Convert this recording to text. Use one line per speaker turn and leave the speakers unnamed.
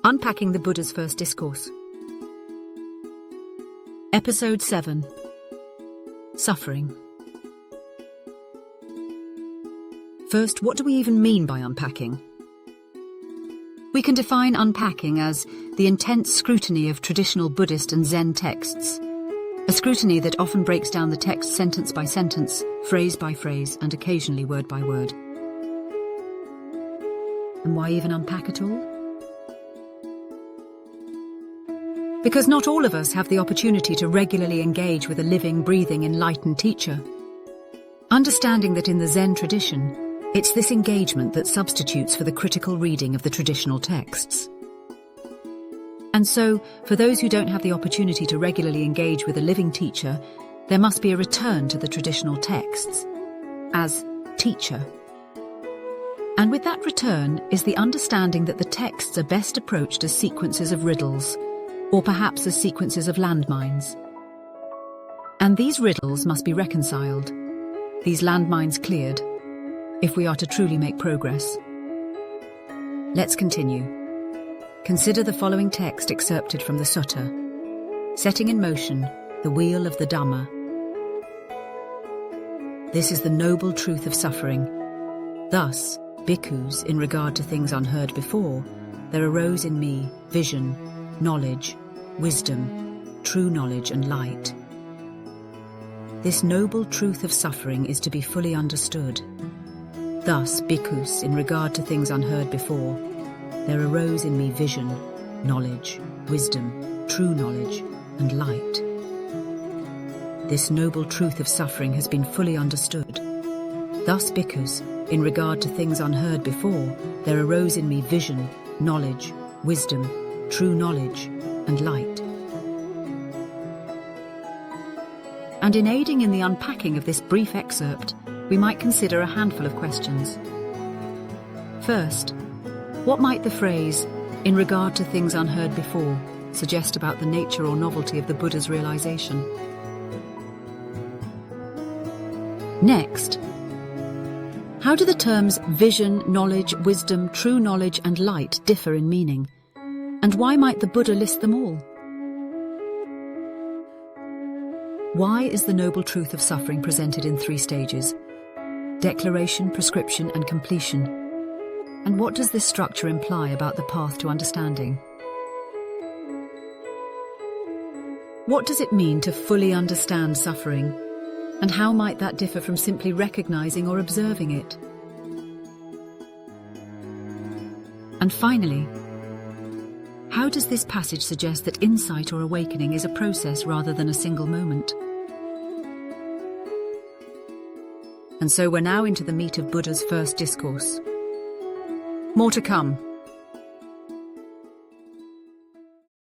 Unpacking the Buddha's First Discourse. Episode 7. Suffering. First, what do we even mean by unpacking? We can define unpacking as the intense scrutiny of traditional Buddhist and Zen texts, a scrutiny that often breaks down the text sentence by sentence, phrase by phrase, and occasionally word by word. And why even unpack at all? Because not all of us have the opportunity to regularly engage with a living, breathing, enlightened teacher. Understanding that in the Zen tradition, it's this engagement that substitutes for the critical reading of the traditional texts. And so, for those who don't have the opportunity to regularly engage with a living teacher, there must be a return to the traditional texts as teacher. And with that return is the understanding that the texts are best approached as sequences of riddles, or perhaps as sequences of landmines. And these riddles must be reconciled, these landmines cleared, if we are to truly make progress. Let's continue. Consider the following text excerpted from the sutta, setting in motion the wheel of the Dhamma. This is the noble truth of suffering. Thus, bhikkhus, in regard to things unheard before, there arose in me vision, knowledge, wisdom, true knowledge and light. This noble truth of suffering is to be fully understood. Thus, bhikkhus, in regard to things unheard before, there arose in me vision, knowledge, wisdom, true knowledge and light. This noble truth of suffering has been fully understood. Thus, bhikkhus, in regard to things unheard before, there arose in me vision, knowledge, wisdom, true knowledge and light. And in aiding in the unpacking of this brief excerpt, we might consider a handful of questions. First, what might the phrase, in regard to things unheard before, suggest about the nature or novelty of the Buddha's realization? Next, how do the terms vision, knowledge, wisdom, true knowledge and light differ in meaning? And why might the Buddha list them all? Why is the noble truth of suffering presented in 3 stages? Declaration, prescription, and completion. And what does this structure imply about the path to understanding? What does it mean to fully understand suffering? And how might that differ from simply recognizing or observing it? And finally, how does this passage suggest that insight or awakening is a process rather than a single moment? And so we're now into the meat of Buddha's first discourse. More to come.